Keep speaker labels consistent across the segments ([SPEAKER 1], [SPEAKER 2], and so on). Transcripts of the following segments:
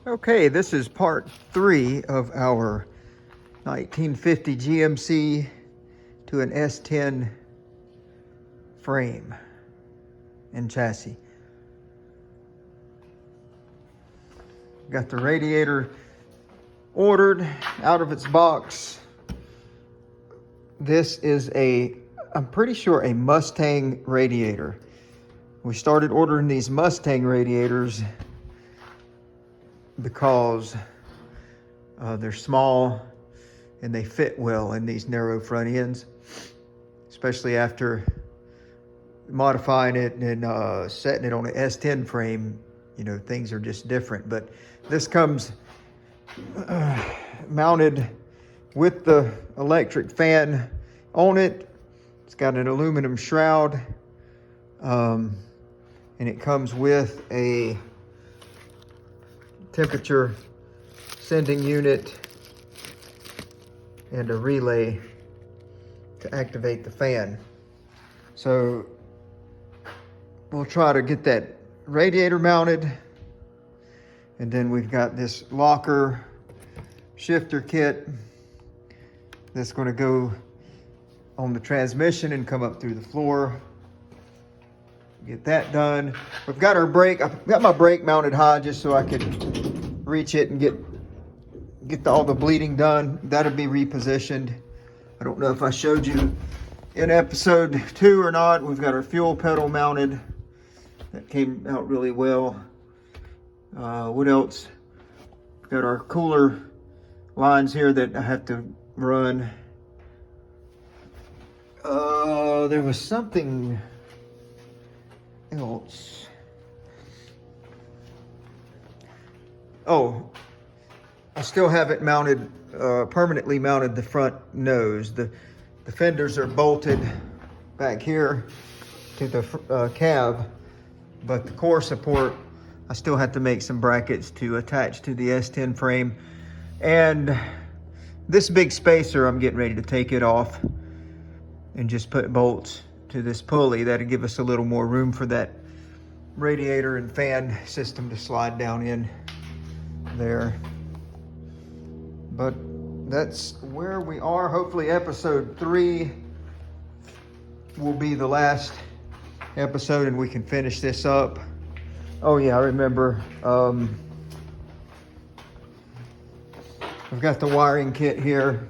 [SPEAKER 1] Okay, this is part 3 of our 1950 GMC to an S10 frame and chassis. Got the radiator ordered out of its box. This is I'm pretty sure a Mustang radiator. We started ordering these Mustang radiators because they're small and they fit well in these narrow front ends, especially after modifying it and setting it on an S10 frame. You know, things are just different. But this comes mounted with the electric fan on it. It's got an aluminum shroud, and it comes with a temperature sending unit and a relay to activate the fan. So we'll try to get that radiator mounted, and then we've got this locker shifter kit that's going to go on the transmission and come up through the floor. Get that done. We've got our brake. I've got my brake mounted high just so I could reach it and get all the bleeding done. That'll be repositioned. I don't know if I showed you in episode 2 or not. We've got our fuel pedal mounted. That came out really well. What else? We've got our cooler lines here that I have to run. There was something else. Oh, I still have it mounted, permanently mounted the front nose. The fenders are bolted back here to the cab, but the core support, I still have to make some brackets to attach to the S10 frame. And this big spacer, I'm getting ready to take it off and just put bolts to this pulley. That'll give us a little more room for that radiator and fan system to slide down in there. But that's where we are. Hopefully episode 3 will be the last episode and we can finish this up. Oh yeah, I remember. We've got the wiring kit here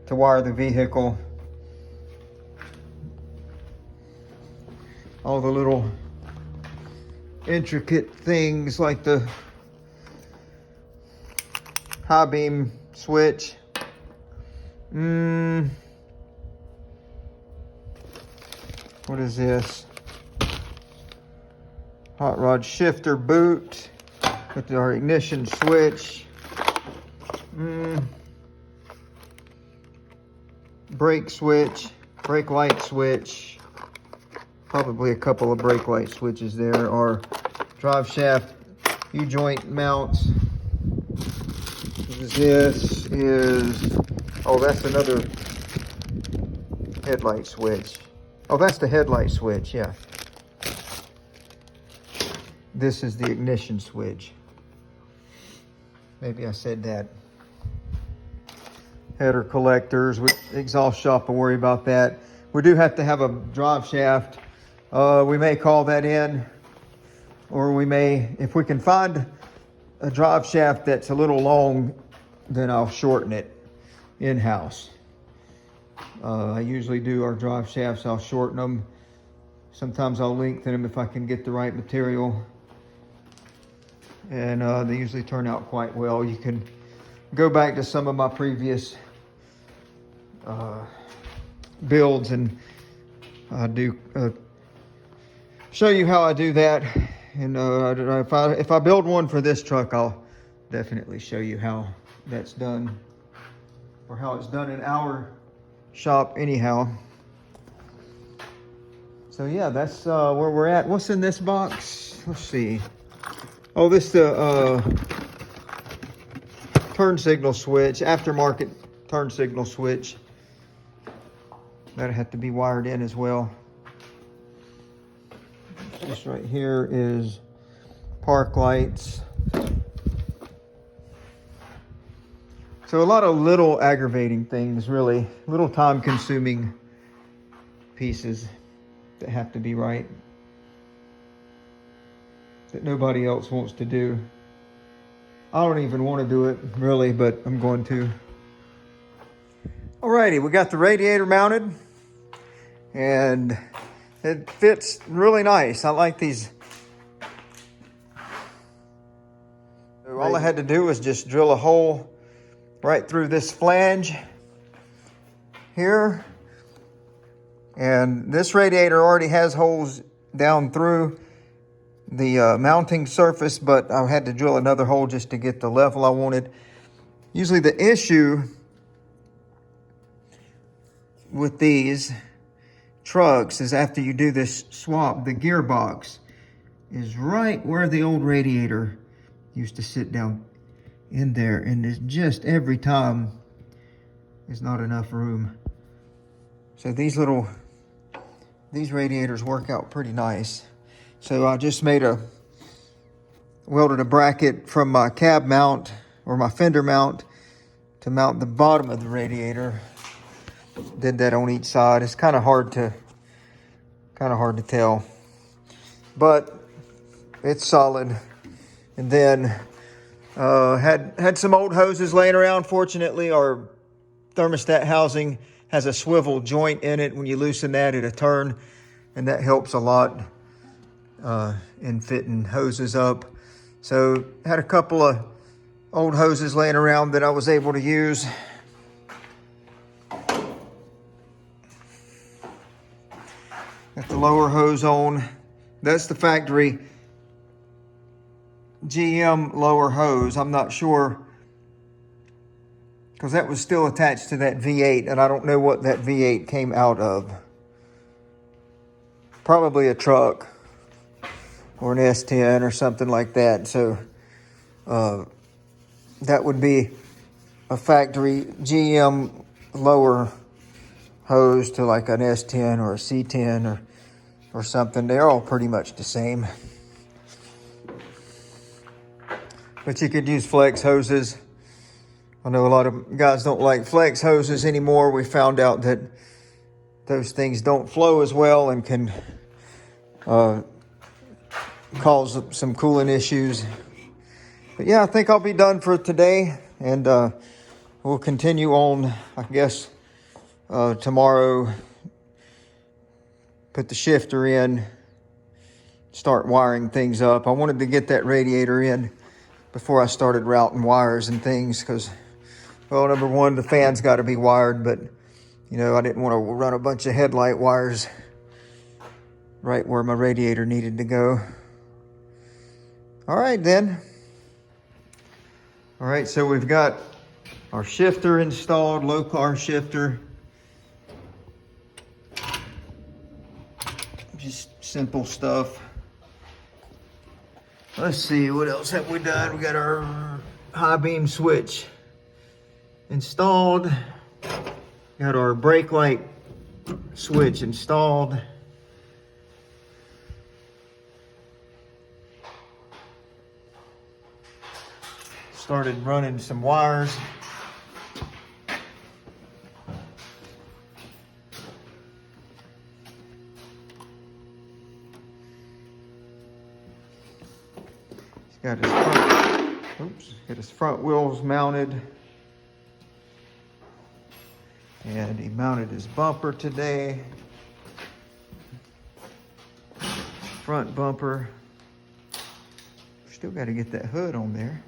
[SPEAKER 1] to wire the vehicle. All the little intricate things like the high beam switch. What is this? Hot rod shifter boot with our ignition switch. Brake switch, brake light switch. Probably a couple of brake light switches there. Our drive shaft U-joint mounts. This is, oh, that's another headlight switch. Oh, that's the headlight switch, yeah. This is the ignition switch. Maybe I said that. Header collectors with exhaust shop, I'll worry about that. We do have to have a drive shaft. We may call that in, or we may, if we can find a drive shaft that's a little long, then I'll shorten it in-house. I usually do our drive shafts, I'll shorten them. Sometimes I'll lengthen them if I can get the right material. And they usually turn out quite well. You can go back to some of my previous builds and do show you how I do that. And if I build one for this truck, I'll definitely show you how that's done, or how it's done in our shop anyhow. So yeah, that's where we're at. What's in this box? Let's see. Oh, this turn signal switch, aftermarket turn signal switch. That'll have to be wired in as well. This right here is park lights. So a lot of little aggravating things, really, little time-consuming pieces that have to be right, that nobody else wants to do. I don't even want to do it, really, but I'm going to. Alrighty, we got the radiator mounted, and it fits really nice. I like these. So all I had to do was just drill a hole right through this flange here. And this radiator already has holes down through the mounting surface, but I had to drill another hole just to get the level I wanted. Usually the issue with these trucks is after you do this swap, the gearbox is right where the old radiator used to sit down in there, and it's just every time there's not enough room. So these radiators work out pretty nice. So I just welded a bracket from my cab mount or my fender mount to mount the bottom of the radiator. Did that on each side. It's kind of hard to tell, but it's solid. And then had some old hoses laying around. Fortunately, our thermostat housing has a swivel joint in it. When you loosen that, it'll turn, and that helps a lot in fitting hoses up. So had a couple of old hoses laying around that I was able to use. Got the lower hose on. That's the factory GM lower hose. I'm not sure, because that was still attached to that V8, and I don't know what that V8 came out of. Probably a truck or an S10 or something like that. So that would be a factory GM lower hose to like an S10 or a C10 or something. They're all pretty much the same. But you could use flex hoses. I know a lot of guys don't like flex hoses anymore. We found out that those things don't flow as well and can cause some cooling issues. But yeah, I think I'll be done for today, and we'll continue on, I guess, tomorrow. Put the shifter in, start wiring things up. I wanted to get that radiator in before I started routing wires and things, because, well, number one, the fan's got to be wired, but, you know, I didn't want to run a bunch of headlight wires right where my radiator needed to go. All right, then. All right, so we've got our shifter installed, low car shifter. Just simple stuff. Let's see, what else have we done? We got our high beam switch installed. Got our brake light switch installed. Started running some wires. Got his front wheels mounted. And he mounted his bumper today. Front bumper. Still got to get that hood on there.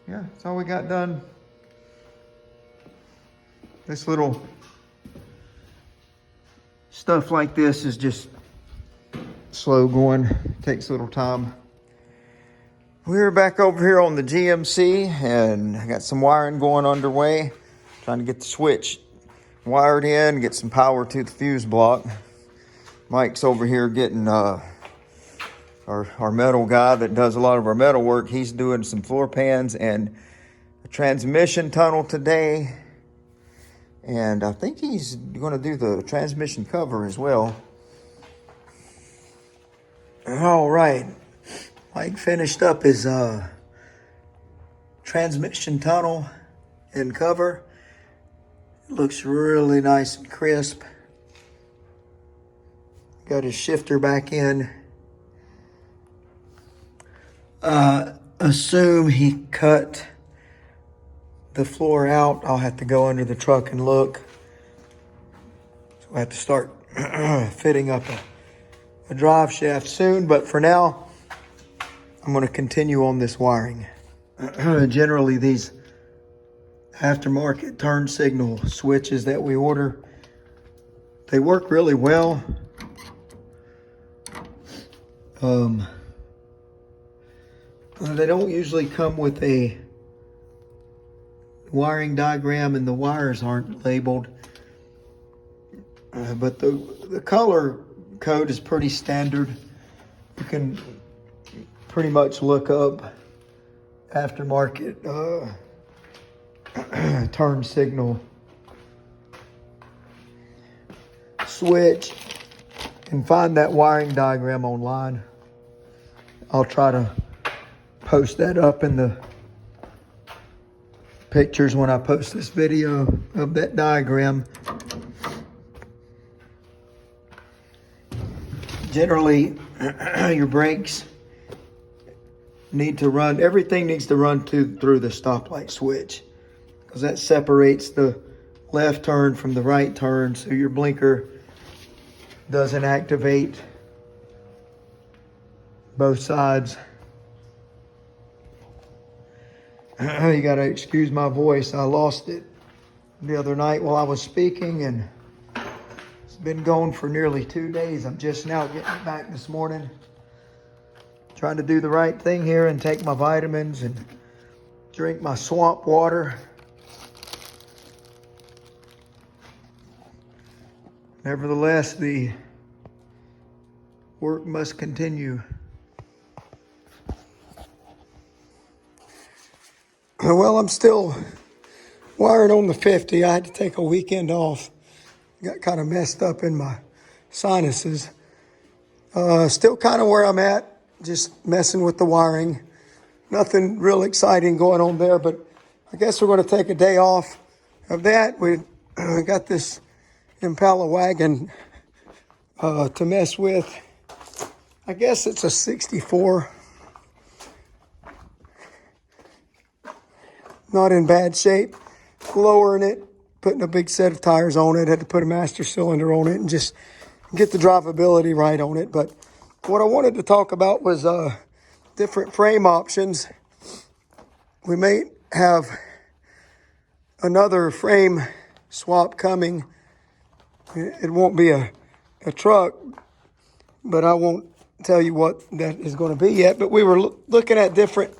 [SPEAKER 1] Yeah, that's all we got done. This little stuff like this is just slow going, takes a little time. We're back over here on the GMC, and I got some wiring going underway. Trying to get the switch wired in, get some power to the fuse block. Mike's over here getting our metal guy that does a lot of our metal work. He's doing some floor pans and a transmission tunnel today. And I think he's going to do the transmission cover as well. All right. Mike finished up his transmission tunnel and cover. It looks really nice and crisp. Got his shifter back in. Assume he cut the floor out. I'll have to go under the truck and look. So I have to start fitting up a drive shaft soon, but for now, I'm going to continue on this wiring. Generally, these aftermarket turn signal switches that we order, they work really well. They don't usually come with a wiring diagram, and the wires aren't labeled. But the color code is pretty standard. You can pretty much look up aftermarket turn signal switch and find that wiring diagram online. I'll try to post that up in the pictures when I post this video of that diagram. Generally, your brakes need to run, everything needs to run through the stoplight switch, because that separates the left turn from the right turn, so your blinker doesn't activate both sides. You gotta excuse my voice. I lost it the other night while I was speaking, and it's been going for nearly 2 days. I'm just now getting it back this morning. Trying to do the right thing here and take my vitamins and drink my swamp water. Nevertheless, the work must continue. Well, I'm still wired on the 50. I had to take a weekend off. Got kind of messed up in my sinuses. Still kind of where I'm at, just messing with the wiring. Nothing real exciting going on there, but I guess we're going to take a day off of that. We got this Impala wagon to mess with. I guess it's a 64. Not in bad shape. Lowering it, putting a big set of tires on it. Had to put a master cylinder on it and just get the drivability right on it. But what I wanted to talk about was different frame options. We may have another frame swap coming. It won't be a truck, but I won't tell you what that is going to be yet. But we were looking at different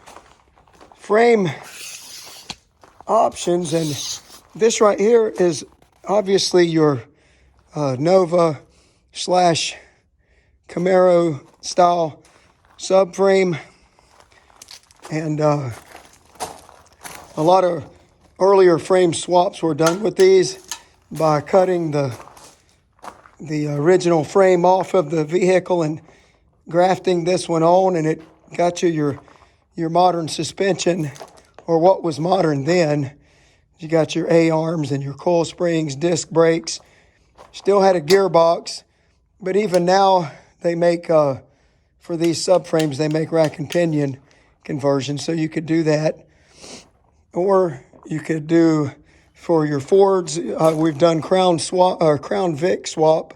[SPEAKER 1] frame options, and this right here is obviously your Nova / Camaro style subframe, and a lot of earlier frame swaps were done with these by cutting the original frame off of the vehicle and grafting this one on, and it got you your modern suspension, or what was modern then. You got your A-arms and your coil springs, disc brakes. Still had a gearbox, but even now they make, for these subframes, they make rack and pinion conversions, so you could do that. Or you could do, for your Fords, we've done Crown Vic swap,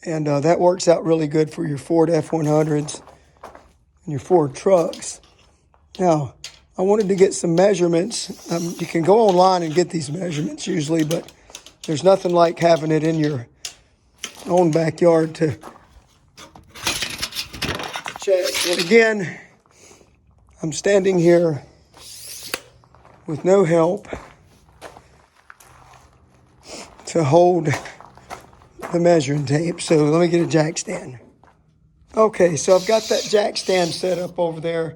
[SPEAKER 1] and that works out really good for your Ford F-100s and your Ford trucks. Now, I wanted to get some measurements. You can go online and get these measurements usually, but there's nothing like having it in your own backyard to check. And again, I'm standing here with no help to hold the measuring tape. So let me get a jack stand. Okay, so I've got that jack stand set up over there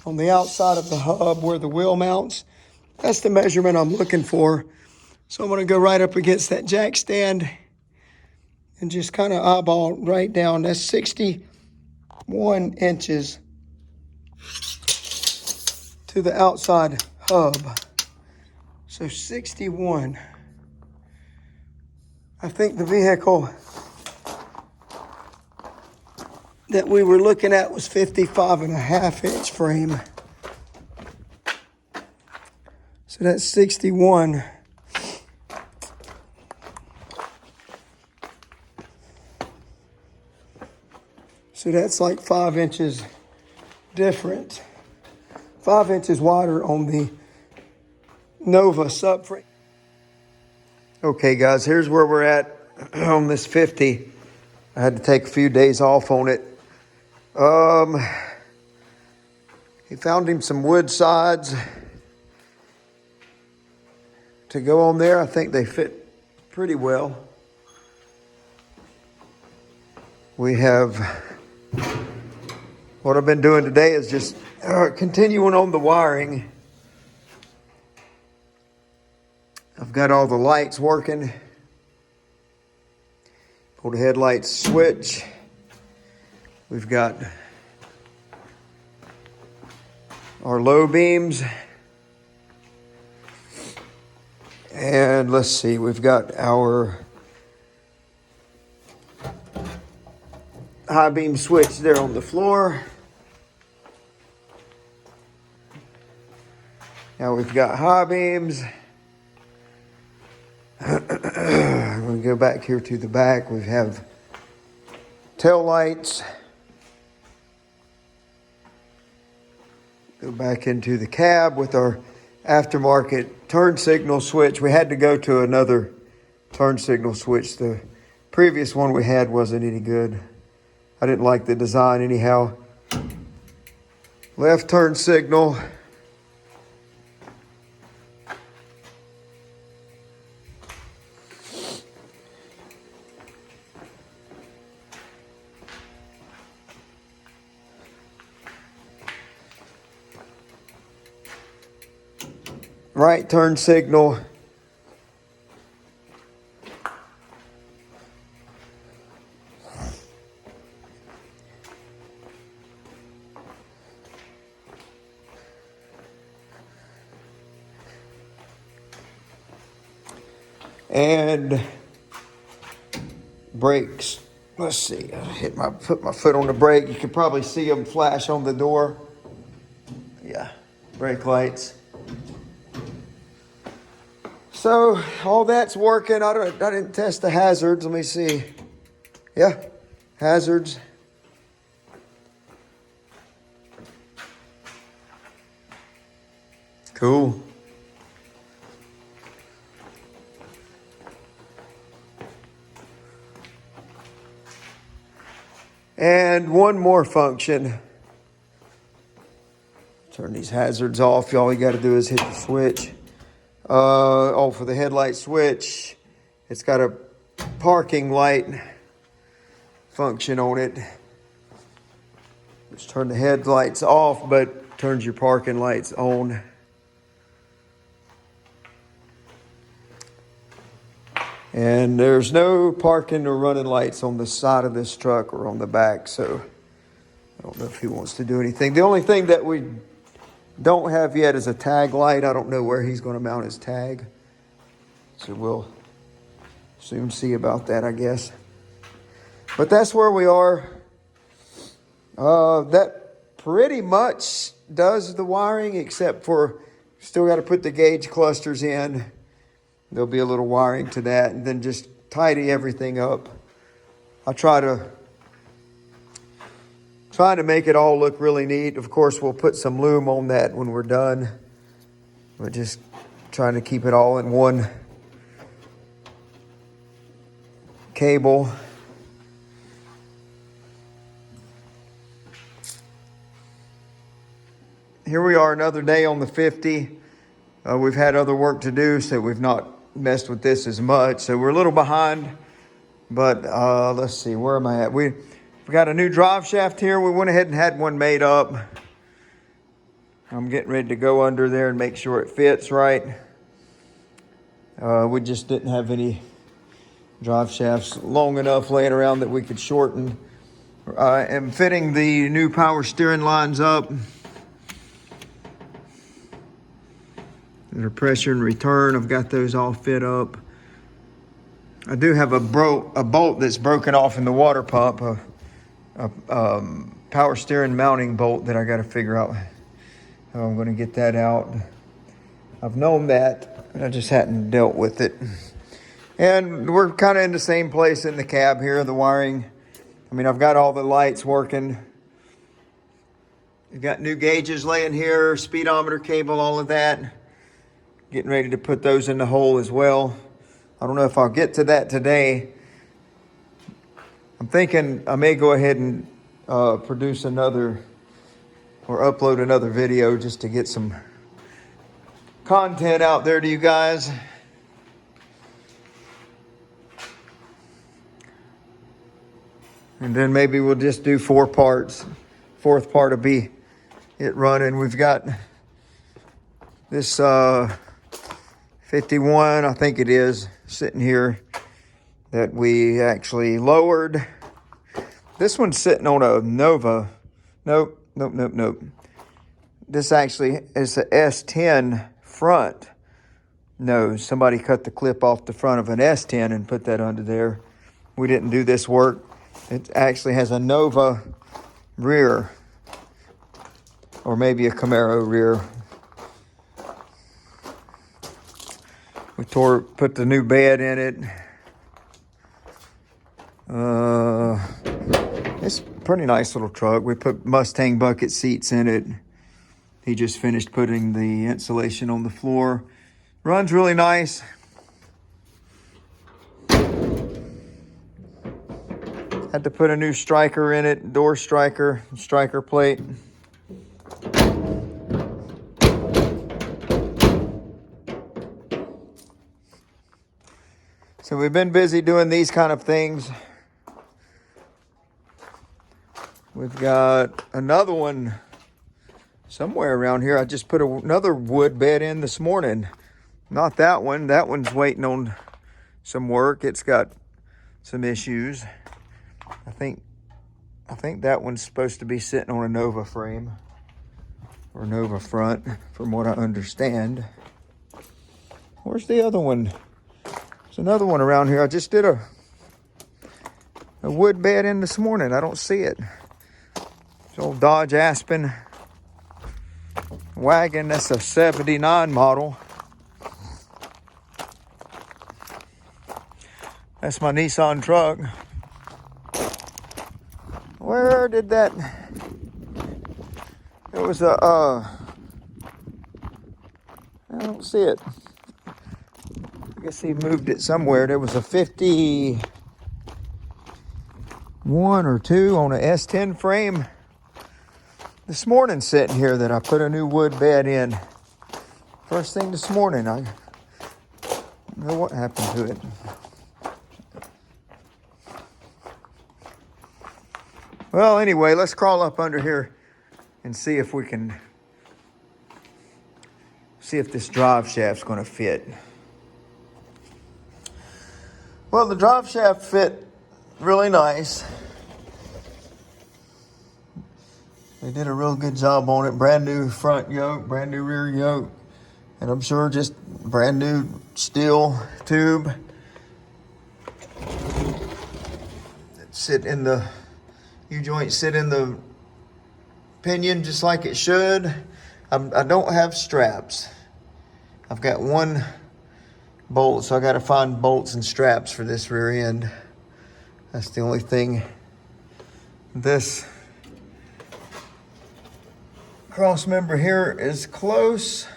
[SPEAKER 1] on the outside of the hub where the wheel mounts. That's the measurement I'm looking for. So I'm gonna go right up against that jack stand and just kind of eyeball right down. That's 61 inches to the outside hub. So 61. I think the vehicle that we were looking at was 55.5-inch frame. So that's 61. So that's like 5 inches different. 5 inches wider on the Nova subframe. Okay guys, here's where we're at on this 50. I had to take a few days off on it. He found him some wood sides to go on there. I think they fit pretty well. We have, what I've been doing today is just continuing on the wiring. I've got all the lights working. Pull the headlights switch. We've got our low beams. And let's see, we've got our high beam switch there on the floor. Now we've got high beams. We'll go back here to the back. We have tail lights. Go back into the cab with our aftermarket turn signal switch. We had to go to another turn signal switch. The previous one we had wasn't any good. I didn't like the design anyhow. Left turn signal. Right turn signal. And brakes. Let's see. I put my foot on the brake. You can probably see them flash on the door. Yeah, brake lights. So all that's working. I didn't test the hazards. Let me see. Yeah, hazards. Cool. And one more function. Turn these hazards off. All you got to do is hit the switch. For the headlight switch, it's got a parking light function on it. Just turn the headlights off, but turns your parking lights on. And there's no parking or running lights on the side of this truck or on the back, so I don't know if he wants to do anything. The only thing that we don't have yet is a tag light. I don't know where he's going to mount his tag, so we'll soon see about that, I guess. But that's where we are. That pretty much does the wiring, except for still got to put the gauge clusters in. There'll be a little wiring to that, and then just tidy everything up. I try to make it all look really neat. Of course, we'll put some loom on that when we're done. We're just trying to keep it all in one cable. Here we are, another day on the 50. We've had other work to do, so we've not messed with this as much. So we're a little behind, but let's see, where am I at? We've got a new drive shaft here. We went ahead and had one made up. I'm getting ready to go under there and make sure it fits right. We just didn't have any drive shafts long enough laying around that we could shorten. I am fitting the new power steering lines up. They're pressure and return. I've got those all fit up. I do have a bolt that's broken off in the water pump, a power steering mounting bolt that I got to figure out how I'm going to get that out. I've known that, but I just hadn't dealt with it. And we're kind of in the same place in the cab here, the wiring. I mean, I've got all the lights working. I've got new gauges laying here, speedometer cable, all of that. Getting ready to put those in the hole as well. I don't know if I'll get to that today. I'm thinking I may go ahead and produce another or upload another video just to get some content out there to you guys. And then maybe we'll just do 4 parts. 4th part will be it running. We've got this 51, I think it is, sitting here that we actually lowered. This one's sitting on a Nova. Nope. This actually is a S10 front nose. Somebody cut the clip off the front of an S10 and put that under there. We didn't do this work. It actually has a Nova rear, or maybe a Camaro rear. We put the new bed in it. It's a pretty nice little truck. We put Mustang bucket seats in it. He just finished putting the insulation on the floor. Runs really nice. Had to put a new striker in it, door striker plate. So we've been busy doing these kind of things. We've got another one somewhere around here. I just put another wood bed in this morning. Not that one. That one's waiting on some work. It's got some issues. I think that one's supposed to be sitting on a Nova frame or Nova front, from what I understand. Where's the other one? There's another one around here. I just did a wood bed in this morning. I don't see it. It's old Dodge Aspen wagon. That's a 79 model. That's my Nissan truck. Where did that? It was a, I don't see it. I guess he moved it somewhere. There was a 51 or 2 on a S10 frame this morning sitting here that I put a new wood bed in. First thing this morning. I don't know what happened to it. Well, anyway, let's crawl up under here and see if we can see if this drive shaft's going to fit. Well, the drive shaft fit really nice. They did a real good job on it. Brand new front yoke, brand new rear yoke, and I'm sure just brand new steel tube. Sit in the U-joint, sit in the pinion just like it should. I don't have straps. I've got one bolt, so I got to find bolts and straps for this rear end. That's the only thing. This cross member here is close.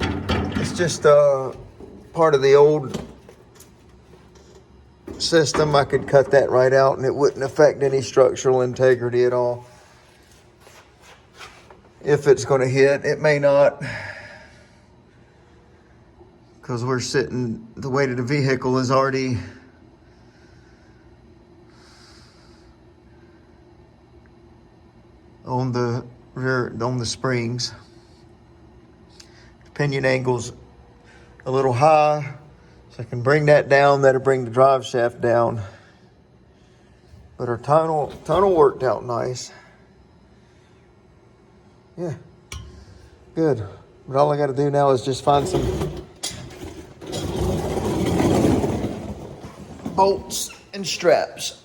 [SPEAKER 1] It's just part of the old system. I could cut that right out and it wouldn't affect any structural integrity at all. If it's going to hit, it may not, because we're sitting, the weight of the vehicle is already on the rear, on the springs. The pinion angle's a little high. So I can bring that down, that'll bring the drive shaft down. But our tunnel worked out nice. Yeah, good. But all I gotta do now is just find some bolts and straps.